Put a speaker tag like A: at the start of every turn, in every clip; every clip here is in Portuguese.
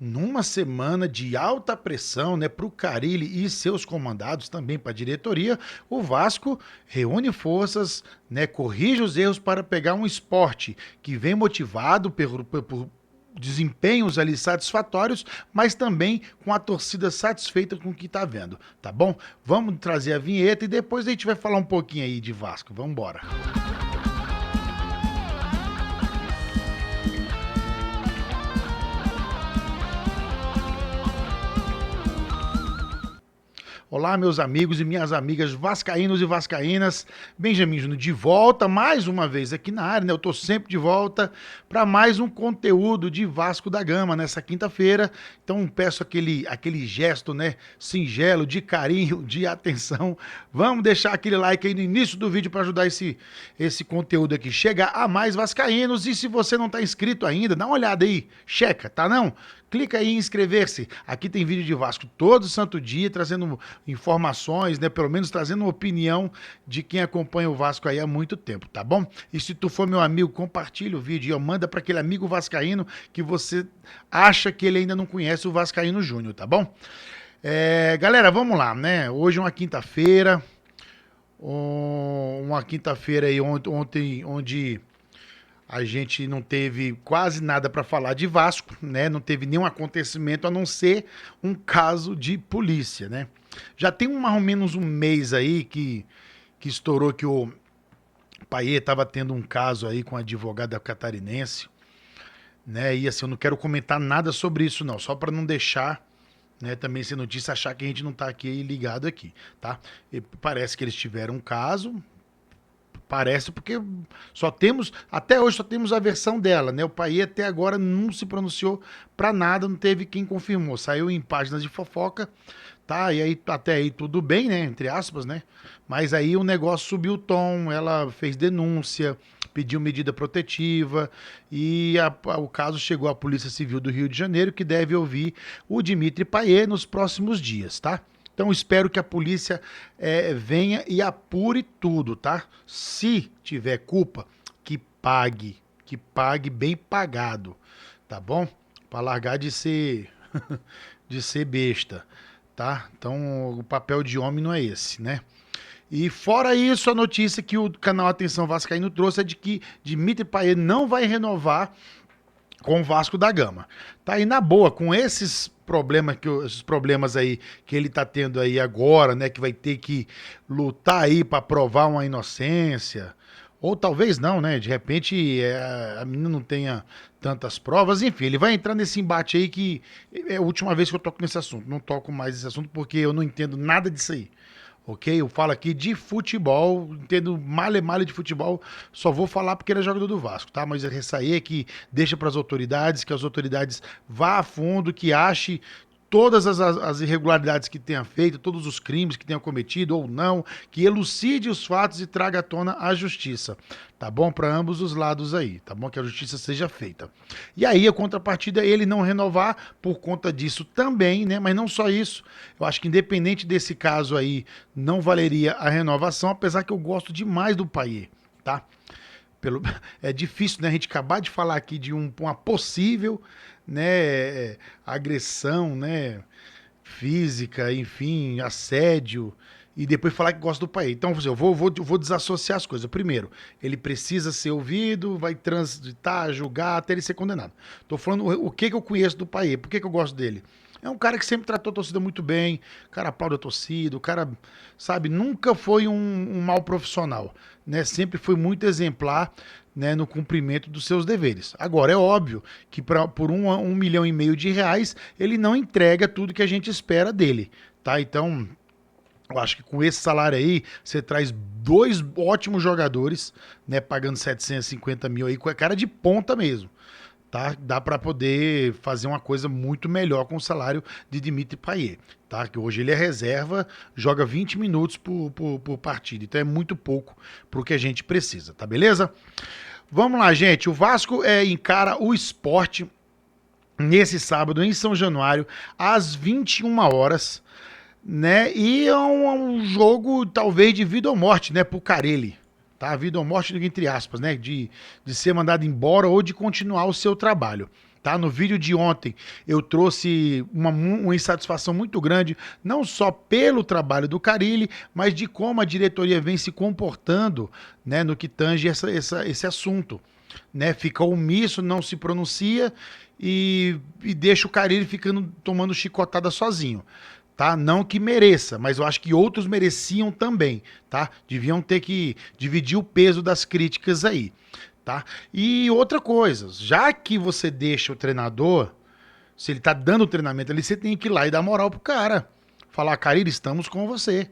A: Numa semana de alta pressão, né, para o Carille e seus comandados, também para a diretoria, o Vasco reúne forças, né, corrige os erros para pegar um esporte que vem motivado por desempenhos ali satisfatórios, mas também com a torcida satisfeita com o que está vendo, tá bom? Vamos trazer a vinheta e depois a gente vai falar um pouquinho aí de Vasco. Vamos embora. Olá, meus amigos e minhas amigas vascaínos e vascaínas. Benjamin Júnior de volta mais uma vez aqui na área, né? Eu tô sempre de volta para mais um conteúdo de Vasco da Gama nessa quinta-feira. Então peço aquele gesto, né, singelo, de carinho, de atenção. Vamos deixar aquele like aí no início do vídeo para ajudar esse conteúdo aqui chegar a mais vascaínos. E se você não tá inscrito ainda, dá uma olhada aí, checa, tá não? Clica aí em inscrever-se. Aqui tem vídeo de Vasco todo santo dia, trazendo informações, né? Pelo menos trazendo uma opinião de quem acompanha o Vasco aí há muito tempo, tá bom? E se tu for meu amigo, compartilha o vídeo e manda para aquele amigo vascaíno que você acha que ele ainda não conhece o Vascaíno Júnior, tá bom? Galera, vamos lá, né? Hoje é uma quinta-feira, aí ontem, onde a gente não teve quase nada para falar de Vasco, né? Não teve nenhum acontecimento a não ser um caso de polícia, né? Já tem mais ou menos um mês aí que estourou que o Paiê estava tendo um caso aí com a advogada catarinense, né? E assim, eu não quero comentar nada sobre isso não, só para não deixar, né, também ser notícia, achar que a gente não tá aqui ligado aqui, tá? E parece que eles tiveram um caso. Parece, porque até hoje só temos a versão dela, né? O Paiê até agora não se pronunciou pra nada, não teve quem confirmou. Saiu em páginas de fofoca, tá? E aí até aí tudo bem, né? Entre aspas, né? Mas aí o negócio subiu o tom, ela fez denúncia, pediu medida protetiva e o caso chegou à Polícia Civil do Rio de Janeiro, que deve ouvir o Dimitri Paiê nos próximos dias, tá? Então espero que a polícia venha e apure tudo, tá? Se tiver culpa, que pague bem pagado, tá bom? Para largar de ser de ser besta, tá? Então o papel de homem não é esse, né? E fora isso, a notícia que o canal Atenção Vascaíno trouxe é de que Dimitri Payet não vai renovar com o Vasco da Gama. Tá aí na boa, com esses problemas aí que ele tá tendo aí agora, né, que vai ter que lutar aí para provar uma inocência, ou talvez não, né, de repente a menina não tenha tantas provas, enfim, ele vai entrar nesse embate aí que é a última vez que eu toco nesse assunto, não toco mais esse assunto porque eu não entendo nada disso aí. Ok? Eu falo aqui de futebol, entendo male de futebol, só vou falar porque ele é jogador do Vasco, tá? Mas essa aí é que deixa para as autoridades, que as autoridades vá a fundo, que ache todas as irregularidades que tenha feito, todos os crimes que tenha cometido ou não, que elucide os fatos e traga à tona a justiça, tá bom? Para ambos os lados aí, tá bom? Que a justiça seja feita. E aí a contrapartida é ele não renovar por conta disso também, né? Mas não só isso, eu acho que independente desse caso aí, não valeria a renovação, apesar que eu gosto demais do Payet, tá? É difícil, né, a gente acabar de falar aqui de uma possível, né, agressão, né, física, enfim, assédio, e depois falar que gosta do país. Então, eu vou desassociar as coisas. Primeiro, ele precisa ser ouvido, vai transitar, julgar, até ele ser condenado. Tô falando o que eu conheço do país, por que eu gosto dele. É um cara que sempre tratou a torcida muito bem, o cara aplaude a torcida, o cara, sabe, nunca foi um mau profissional, né? Sempre foi muito exemplar, né, no cumprimento dos seus deveres. Agora, é óbvio que por 1,5 milhão de reais, ele não entrega tudo que a gente espera dele, tá? Então, eu acho que com esse salário aí, você traz dois ótimos jogadores, né, pagando 750 mil aí, com a cara de ponta mesmo. Tá? Dá para poder fazer uma coisa muito melhor com o salário de Dimitri Payet, tá? Que hoje ele é reserva, joga 20 minutos por partida, então é muito pouco pro que a gente precisa, tá beleza? Vamos lá, gente, o Vasco encara o Sport nesse sábado em São Januário, às 21 horas, né? E é um jogo talvez de vida ou morte, né, pro Carille. Tá? Vida ou morte, entre aspas, né? De ser mandado embora ou de continuar o seu trabalho. Tá? No vídeo de ontem eu trouxe uma insatisfação muito grande, não só pelo trabalho do Carille, mas de como a diretoria vem se comportando, né, no que tange esse assunto. Né? Fica omisso, não se pronuncia e deixa o Carille ficando tomando chicotada sozinho. Tá? Não que mereça, mas eu acho que outros mereciam também, tá? Deviam ter que dividir o peso das críticas aí, tá? E outra coisa, já que você deixa o treinador, se ele tá dando treinamento ali, você tem que ir lá e dar moral pro cara. Falar, Carille, estamos com você.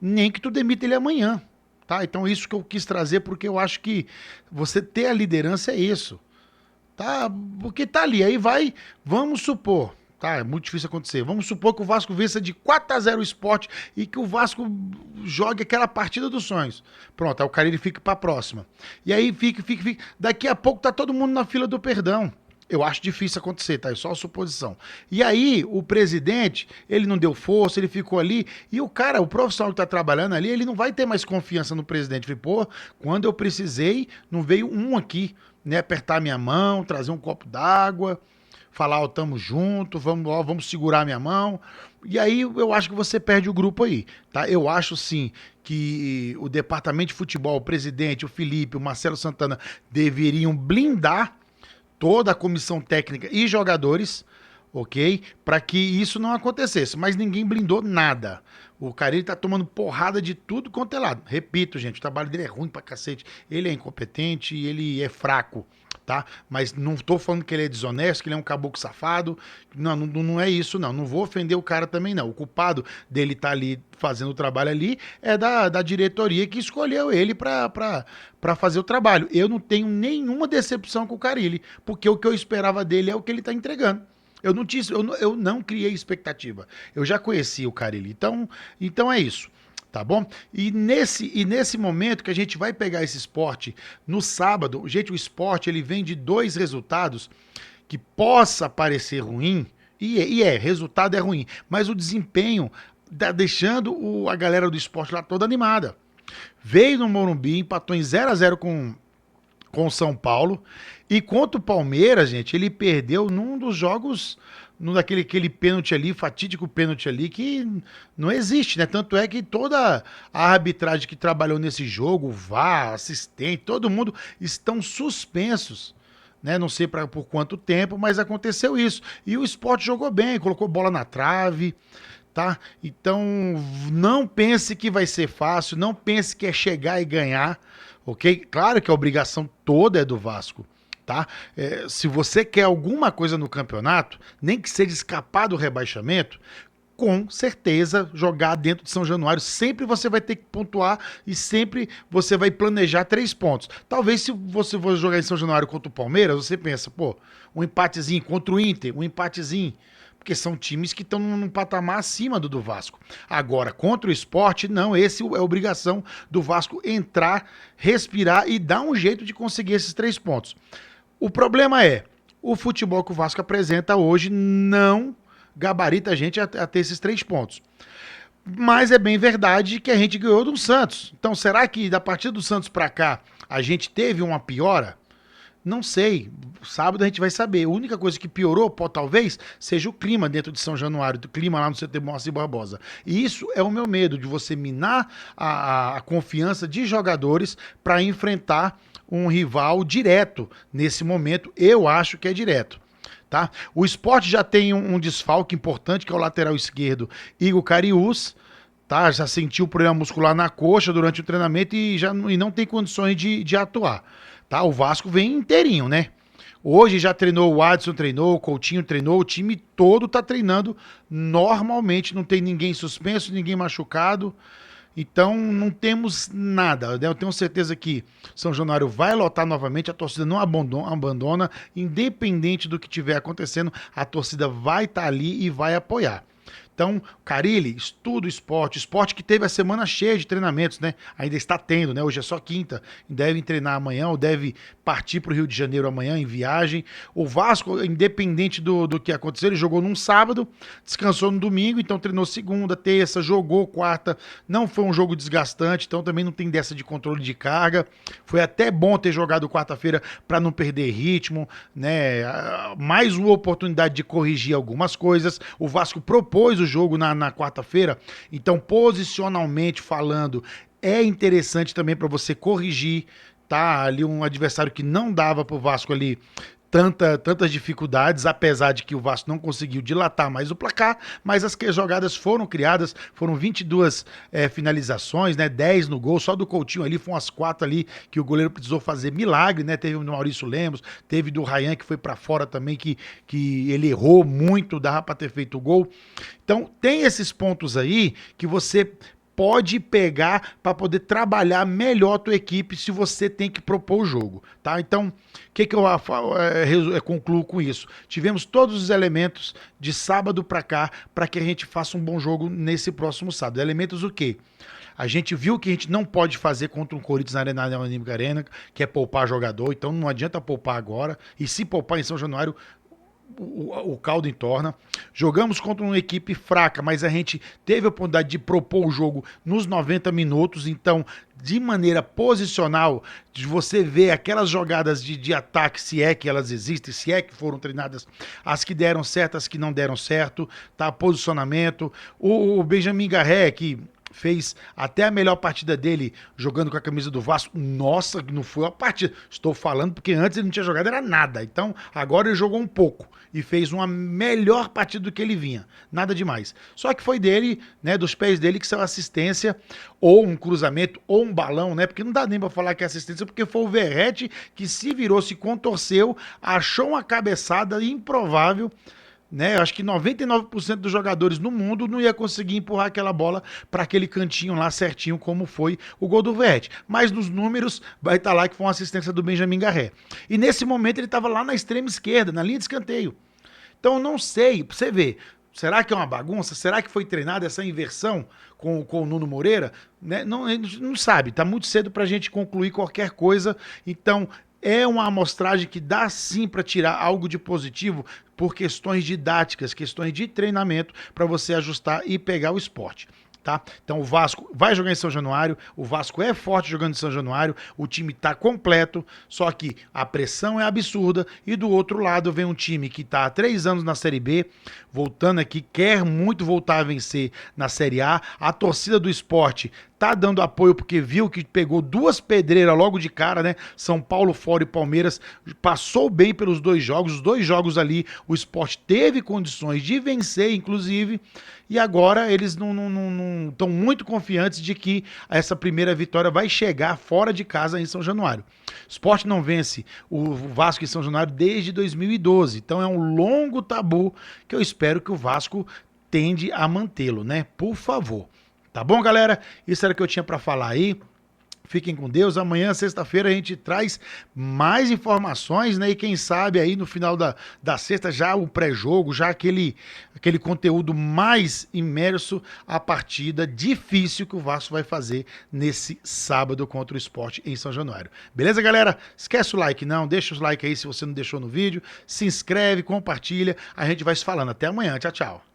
A: Nem que tu demita ele amanhã, tá? Então isso que eu quis trazer, porque eu acho que você ter a liderança é isso, tá? Porque tá ali, aí vai, vamos supor, tá? É muito difícil acontecer. Vamos supor que o Vasco vença de 4-0 o Sport e que o Vasco jogue aquela partida dos sonhos. Pronto, aí o Carille fica pra próxima. E aí fica. Daqui a pouco tá todo mundo na fila do perdão. Eu acho difícil acontecer, tá? É só suposição. E aí, o presidente, ele não deu força, ele ficou ali. E o cara, o profissional que tá trabalhando ali, ele não vai ter mais confiança no presidente. Falei, pô, quando eu precisei, não veio um aqui, né? Apertar minha mão, trazer um copo d'água, falar, ó, tamo junto, vamos segurar minha mão. E aí, eu acho que você perde o grupo aí, tá? Eu acho, sim, que o departamento de futebol, o presidente, o Felipe, o Marcelo Santana, deveriam blindar toda a comissão técnica e jogadores, ok? Para que isso não acontecesse. Mas ninguém blindou nada. O Carille tá tomando porrada de tudo quanto é lado. Repito, gente, o trabalho dele é ruim pra cacete. Ele é incompetente e ele é fraco, tá? Mas não tô falando que ele é desonesto, que ele é um caboclo safado. Não é isso, não. Não vou ofender o cara também, não. O culpado dele tá ali fazendo o trabalho ali é da diretoria que escolheu ele pra fazer o trabalho. Eu não tenho nenhuma decepção com o Carille, porque o que eu esperava dele é o que ele tá entregando. Eu não criei expectativa. Eu já conheci o Carille. Então é isso. Tá bom? E nesse momento que a gente vai pegar esse esporte no sábado, gente, o esporte ele vem de dois resultados que possa parecer ruim, resultado é ruim, mas o desempenho tá deixando a galera do esporte lá toda animada. Veio no Morumbi, empatou em 0-0 com o São Paulo. E contra o Palmeiras, gente, ele perdeu num dos jogos, aquele pênalti ali, fatídico pênalti ali, que não existe, né? Tanto é que toda a arbitragem que trabalhou nesse jogo, o VAR, assistente, todo mundo estão suspensos. Né? Não sei por quanto tempo, mas aconteceu isso. E o Sport jogou bem, colocou bola na trave, tá? Então, não pense que vai ser fácil, não pense que é chegar e ganhar, ok? Claro que a obrigação toda é do Vasco, tá? Se você quer alguma coisa no campeonato, nem que seja escapar do rebaixamento, com certeza jogar dentro de São Januário, sempre você vai ter que pontuar e sempre você vai planejar 3 pontos. Talvez se você for jogar em São Januário contra o Palmeiras, você pensa, pô, um empatezinho contra o Inter, um empatezinho, porque são times que estão num patamar acima do Vasco. Agora, contra o Sport, não, esse é a obrigação do Vasco entrar, respirar e dar um jeito de conseguir esses 3 pontos. O problema é, o futebol que o Vasco apresenta hoje não gabarita a gente a ter esses 3 pontos. Mas é bem verdade que a gente ganhou do Santos. Então, será que da partida do Santos para cá a gente teve uma piora? Não sei. Sábado a gente vai saber. A única coisa que piorou, talvez, seja o clima dentro de São Januário, do clima lá no CT Moacir Barbosa. E isso é o meu medo, de você minar a confiança de jogadores para enfrentar um rival direto. Nesse momento, eu acho que é direto. Tá? O Sport já tem um desfalque importante, que é o lateral esquerdo, Igor Cariús. Tá? Já sentiu problema muscular na coxa durante o treinamento e não tem condições de atuar. Tá? O Vasco vem inteirinho, né? Hoje já treinou, o Adson treinou, o Coutinho treinou, o time todo tá treinando normalmente, não tem ninguém suspenso, ninguém machucado. Então não temos nada, né? Eu tenho certeza que São Januário vai lotar novamente, a torcida não abandona, independente do que estiver acontecendo, a torcida vai estar ali e vai apoiar. Então, Carille, estuda o esporte que teve a semana cheia de treinamentos, né? Ainda está tendo, né? Hoje é só quinta, deve treinar amanhã ou deve partir para o Rio de Janeiro amanhã em viagem. O Vasco, independente do que aconteceu, ele jogou num sábado, descansou no domingo, então treinou segunda, terça, jogou quarta. Não foi um jogo desgastante, então também não tem dessa de controle de carga. Foi até bom ter jogado quarta-feira para não perder ritmo, né? Mais uma oportunidade de corrigir algumas coisas. O Vasco propôs o jogo na quarta-feira, então posicionalmente falando, é interessante também para você corrigir, tá? Ali um adversário que não dava pro Vasco ali tantas dificuldades, apesar de que o Vasco não conseguiu dilatar mais o placar, mas as jogadas foram criadas, foram 22 finalizações, né, 10 no gol, só do Coutinho ali, foram as 4 ali que o goleiro precisou fazer milagre, né, teve o Maurício Lemos, teve do Ryan que foi para fora também, que ele errou muito, dava para ter feito o gol. Então tem esses pontos aí que você pode pegar para poder trabalhar melhor a tua equipe se você tem que propor o jogo, tá? Então, o que eu concluo com isso? Tivemos todos os elementos de sábado para cá para que a gente faça um bom jogo nesse próximo sábado. Elementos o quê? A gente viu que a gente não pode fazer contra um Corinthians na Neoquímica Arena, que é poupar jogador, então não adianta poupar agora, e se poupar em São Januário, o caldo entorna. Jogamos contra uma equipe fraca, mas a gente teve a oportunidade de propor o jogo nos 90 minutos, então de maneira posicional, de você ver aquelas jogadas de ataque, se é que elas existem, se é que foram treinadas, as que deram certo, as que não deram certo, tá? Posicionamento. O Benjamin Garré, que fez até a melhor partida dele jogando com a camisa do Vasco. Nossa, não foi a partida. Estou falando porque antes ele não tinha jogado, era nada. Então, agora ele jogou um pouco e fez uma melhor partida do que ele vinha. Nada demais. Só que foi dele, né, dos pés dele que saiu assistência, ou um cruzamento, ou um balão, né? Porque não dá nem pra falar que é assistência, porque foi o Verratti que se virou, se contorceu, achou uma cabeçada improvável, né? Eu acho que 99% dos jogadores no mundo não ia conseguir empurrar aquela bola para aquele cantinho lá certinho como foi o gol do Verratti. Mas nos números vai estar lá que foi uma assistência do Benjamin Garré. E nesse momento ele estava lá na extrema esquerda, na linha de escanteio. Então eu não sei, pra você ver, será que é uma bagunça? Será que foi treinada essa inversão com o Nuno Moreira? Né? Não, a gente não sabe, tá muito cedo pra gente concluir qualquer coisa, então é uma amostragem que dá sim para tirar algo de positivo por questões didáticas, questões de treinamento para você ajustar e pegar o esporte. Tá? Então o Vasco vai jogar em São Januário, o Vasco é forte jogando em São Januário, o time tá completo, só que a pressão é absurda e do outro lado vem um time que tá há 3 anos na Série B, voltando aqui, quer muito voltar a vencer na Série A torcida do esporte tá dando apoio porque viu que pegou 2 pedreiras logo de cara, né? São Paulo fora e Palmeiras, passou bem pelos 2 jogos, os 2 jogos ali o Sport teve condições de vencer, inclusive, e agora eles não estão muito confiantes de que essa primeira vitória vai chegar fora de casa em São Januário. O Sport não vence o Vasco em São Januário desde 2012, então é um longo tabu que eu espero que o Vasco tende a mantê-lo, né? Por favor. Tá bom, galera? Isso era o que eu tinha para falar aí. Fiquem com Deus. Amanhã, sexta-feira, a gente traz mais informações, né? E quem sabe aí no final da sexta, já o pré-jogo, já aquele conteúdo mais imerso à partida difícil que o Vasco vai fazer nesse sábado contra o Sport em São Januário. Beleza, galera? Esquece o like, não. Deixa os like aí se você não deixou no vídeo. Se inscreve, compartilha. A gente vai se falando. Até amanhã. Tchau, tchau.